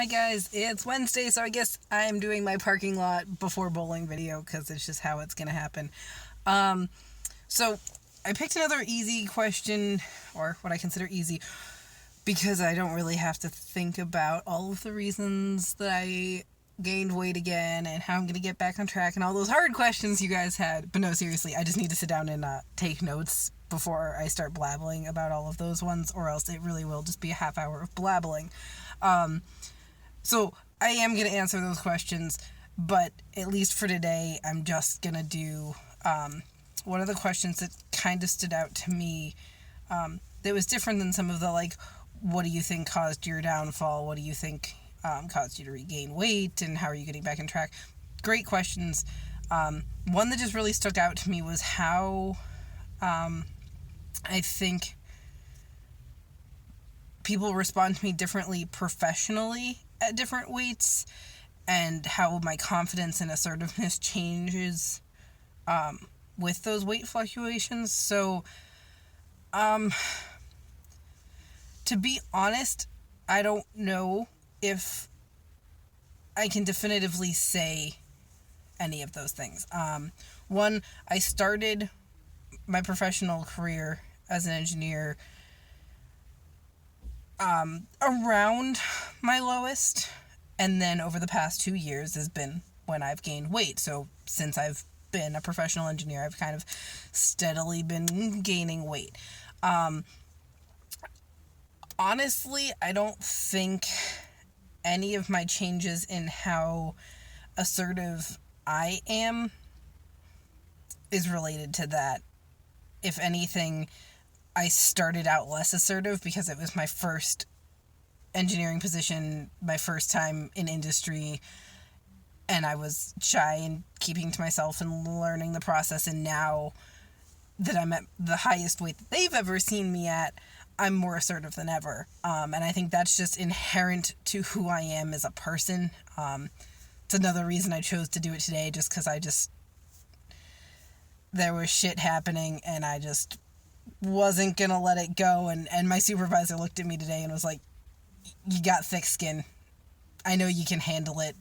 Hi guys, it's Wednesday, so I guess I'm doing my parking lot before bowling video because it's just how it's gonna happen. So I picked another easy question, or what I consider easy, because I don't really have to think about all of the reasons that I gained weight again and how I'm gonna get back on track and all those hard questions you guys had. But no, seriously, I just need to sit down and take notes before I start blabbling about all of those ones, or else it really will just be a half hour of blabbling. So I am going to answer those questions, but at least for today, I'm just going to do one of the questions that kind of stood out to me that was different than some of the, like, what do you think caused your downfall? What do you think caused you to regain weight? And how are you getting back on track? Great questions. One that just really stuck out to me was how I think people respond to me differently professionally at different weights, and how my confidence and assertiveness changes with those weight fluctuations. So, to be honest, I don't know if I can definitively say any of those things. One, I started my professional career as an engineer around my lowest, and then over the past 2 years has been when I've gained weight. So since I've been a professional engineer, I've kind of steadily been gaining weight. Honestly, I don't think any of my changes in how assertive I am is related to that. If anything, I started out less assertive because it was my first engineering position, my first time in industry, and I was shy and keeping to myself and learning the process. And now that I'm at the highest weight that they've ever seen me at, I'm more assertive than ever. And I think that's just inherent to who I am as a person. It's another reason I chose to do it today, just because there was shit happening and I just wasn't gonna let it go. And my supervisor looked at me today and was like, you got thick skin. I know you can handle it,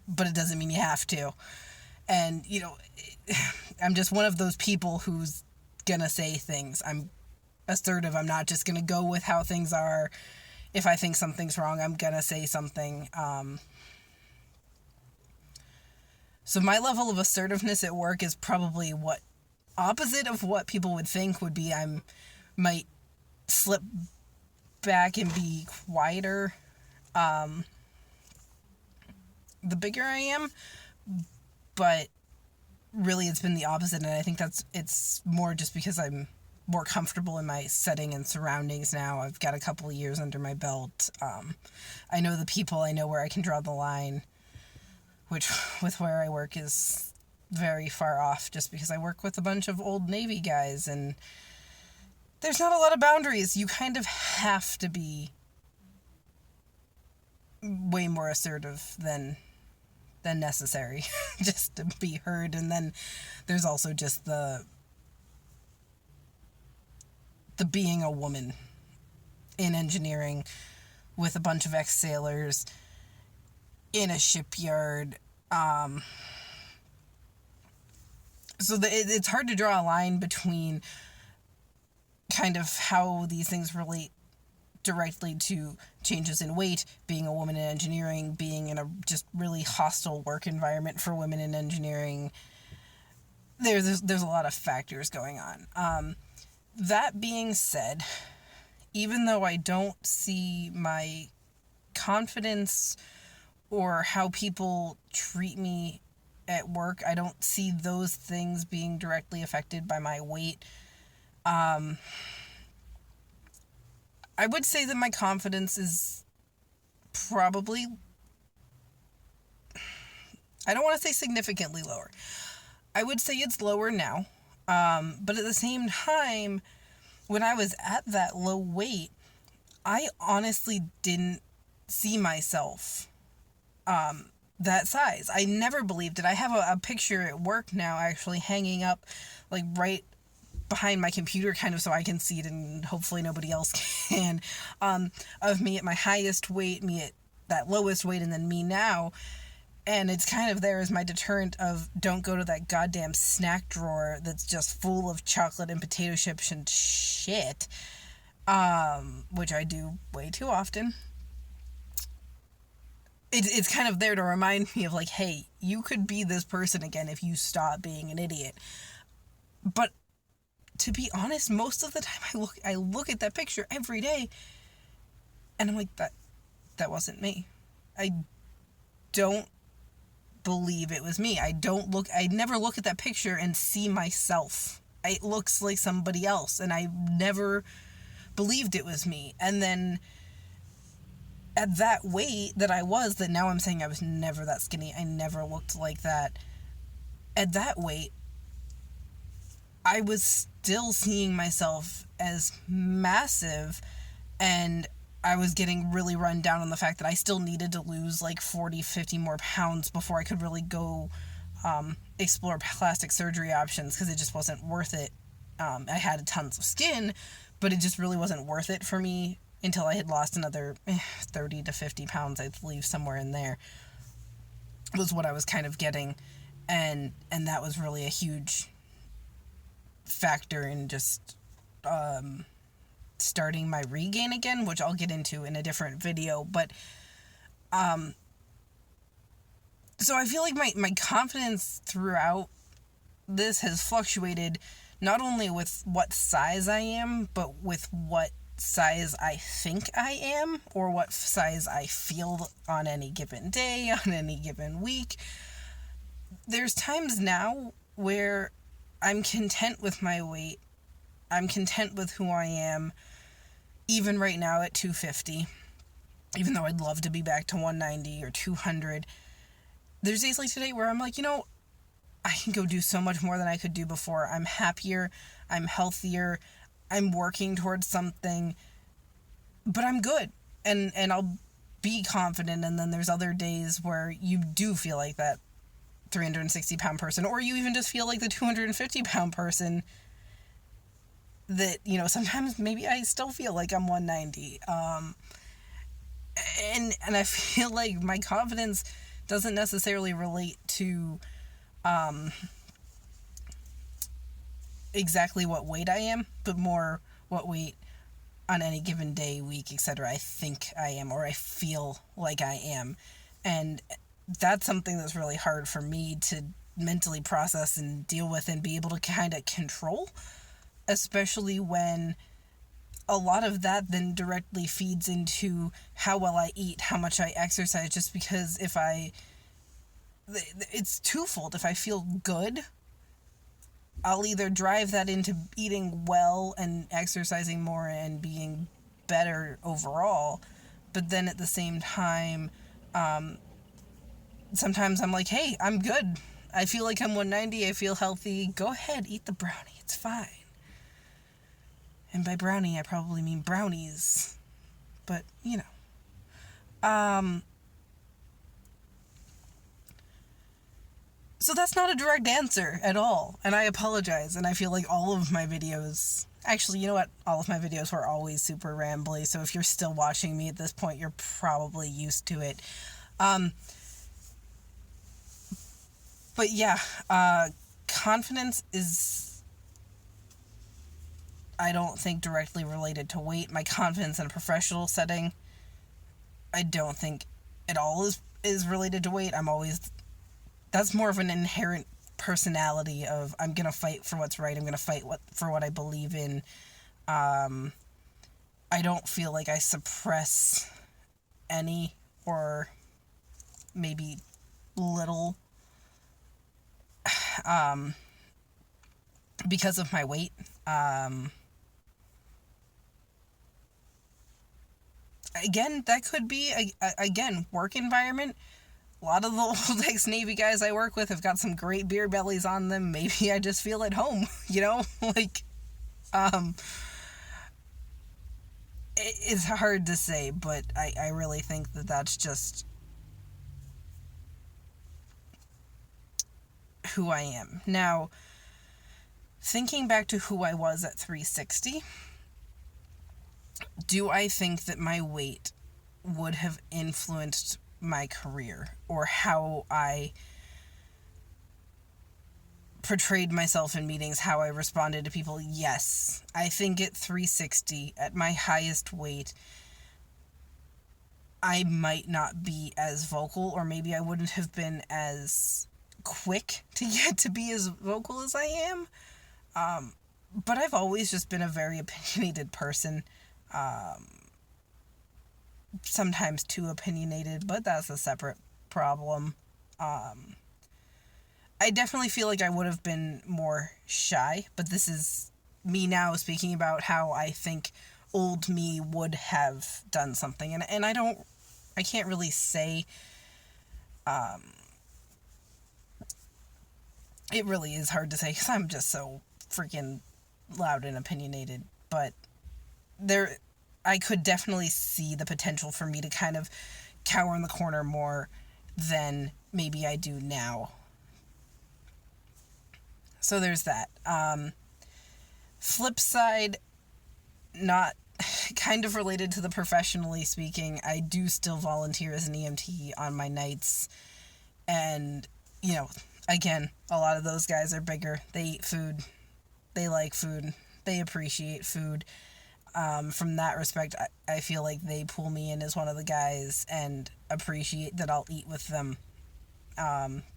but it doesn't mean you have to. And, I'm just one of those people who's gonna say things. I'm assertive. I'm not just gonna go with how things are. If I think something's wrong, I'm gonna say something. So my level of assertiveness at work is probably opposite of what people would think would be. I might slip back and be quieter the bigger I am, but really it's been the opposite, and I think it's more just because I'm more comfortable in my setting and surroundings now. I've got a couple of years under my belt. I know the people, I know where I can draw the line, which with where I work is very far off, just because I work with a bunch of old Navy guys and there's not a lot of boundaries. You kind of have to be way more assertive than necessary just to be heard. And then there's also just the being a woman in engineering with a bunch of ex-sailors in a shipyard. So it's hard to draw a line between kind of how these things relate directly to changes in weight, being a woman in engineering, being in a just really hostile work environment for women in engineering. There's a lot of factors going on. That being said, even though I don't see my confidence or how people treat me at work, I don't see those things being directly affected by my weight. I would say that my confidence is probably, I don't want to say significantly lower. I would say it's lower now. But at the same time, when I was at that low weight, I honestly didn't see myself that size. I never believed it. I have a picture at work now actually hanging up like right behind my computer, kind of so I can see it and hopefully nobody else can, of me at my highest weight, me at that lowest weight and then me now. And it's kind of there as my deterrent of don't go to that goddamn snack drawer that's just full of chocolate and potato chips and shit, which I do way too often. It's kind of there to remind me of like, hey, you could be this person again if you stop being an idiot. But to be honest, most of the time I look at that picture every day and I'm like, that wasn't me. I don't believe it was me. I never look at that picture and see myself. It looks like somebody else, and I never believed it was me. And then at that weight that now I'm saying I was never that skinny. I never looked like that. At that weight, I was still seeing myself as massive, and I was getting really run down on the fact that I still needed to lose like 40, 50 more pounds before I could really go explore plastic surgery options, because it just wasn't worth it. I had tons of skin, but it just really wasn't worth it for me until I had lost another 30 to 50 pounds, I believe, somewhere in there, was what I was kind of getting. And that was really a huge factor in just starting my regain again, which I'll get into in a different video. But so I feel like my confidence throughout this has fluctuated not only with what size I am, but with what size I think I am, or what size I feel on any given day, on any given week. There's times now where I'm content with my weight. I'm content with who I am, even right now at 250, even though I'd love to be back to 190 or 200. There's days like today where I'm like, I can go do so much more than I could do before. I'm happier, I'm healthier, I'm working towards something, but I'm good, and I'll be confident. And then there's other days where you do feel like that 360 pound person, or you even just feel like the 250 pound person that, sometimes maybe I still feel like I'm 190. And I feel like my confidence doesn't necessarily relate to exactly what weight I am, but more what weight on any given day, week, etc. I think I am, or I feel like I am. And that's something that's really hard for me to mentally process and deal with and be able to kind of control, especially when a lot of that then directly feeds into how well I eat, how much I exercise, just because it's twofold. If I feel good, I'll either drive that into eating well and exercising more and being better overall, but then at the same time, sometimes I'm like, hey, I'm good. I feel like I'm 190. I feel healthy. Go ahead, eat the brownie. It's fine. And by brownie, I probably mean brownies. But, So that's not a direct answer at all. And I apologize. And I feel like all of my videos... Actually, you know what? All of my videos were always super rambly. So if you're still watching me at this point, you're probably used to it. But yeah, confidence is, I don't think, directly related to weight. My confidence in a professional setting, I don't think at all is related to weight. That's more of an inherent personality of, I'm going to fight for what's right. I'm going to fight for what I believe in. I don't feel like I suppress any, or maybe little, because of my weight. Again, that could be, work environment. A lot of the old ex-Navy guys I work with have got some great beer bellies on them. Maybe I just feel at home, it's hard to say, but I really think that that's just who I am. Now, thinking back to who I was at 360, do I think that my weight would have influenced my career or how I portrayed myself in meetings, how I responded to people. Yes, I think at 360, at my highest weight, I might not be as vocal, or maybe I wouldn't have been as quick to get to be as vocal as I am. But I've always just been a very opinionated person. Sometimes too opinionated, but that's a separate problem. I definitely feel like I would have been more shy, but this is me now speaking about how I think old me would have done something. And I can't really say, it really is hard to say because I'm just so freaking loud and opinionated, but I could definitely see the potential for me to kind of cower in the corner more than maybe I do now. So there's that. Flip side, not kind of related to the professionally speaking, I do still volunteer as an EMT on my nights. And, again, a lot of those guys are bigger. They eat food. They like food. They appreciate food. From that respect, I feel like they pull me in as one of the guys and appreciate that I'll eat with them.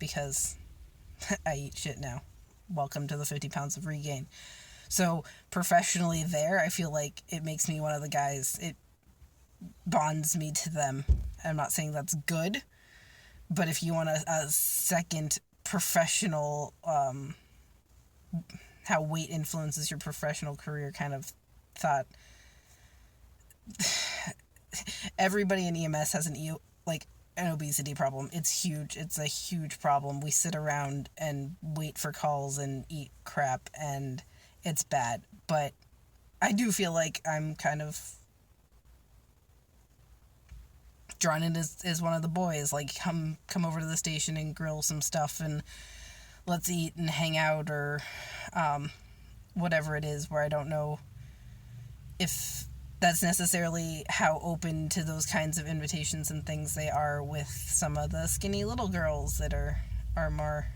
Because I eat shit now. Welcome to the 50 pounds of regain. So professionally there, I feel like it makes me one of the guys. It bonds me to them. I'm not saying that's good, but if you want a second professional, how weight influences your professional career kind of thought, everybody in EMS has an obesity problem. It's huge. It's a huge problem. We sit around and wait for calls and eat crap, and it's bad. But I do feel like I'm kind of drawn in as one of the boys. Like, come over to the station and grill some stuff and let's eat and hang out, or whatever it is, where I don't know if that's necessarily how open to those kinds of invitations and things they are with some of the skinny little girls that are more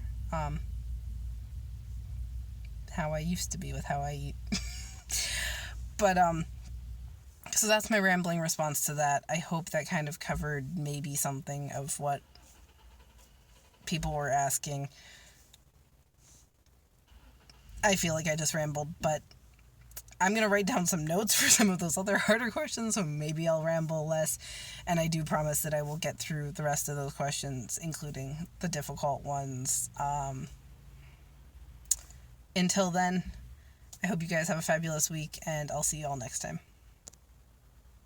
how I used to be with how I eat. But so that's my rambling response to that. I hope that kind of covered maybe something of what people were asking. I feel like I just rambled, but I'm going to write down some notes for some of those other harder questions, so maybe I'll ramble less, and I do promise that I will get through the rest of those questions, including the difficult ones. Until then, I hope you guys have a fabulous week, and I'll see you all next time.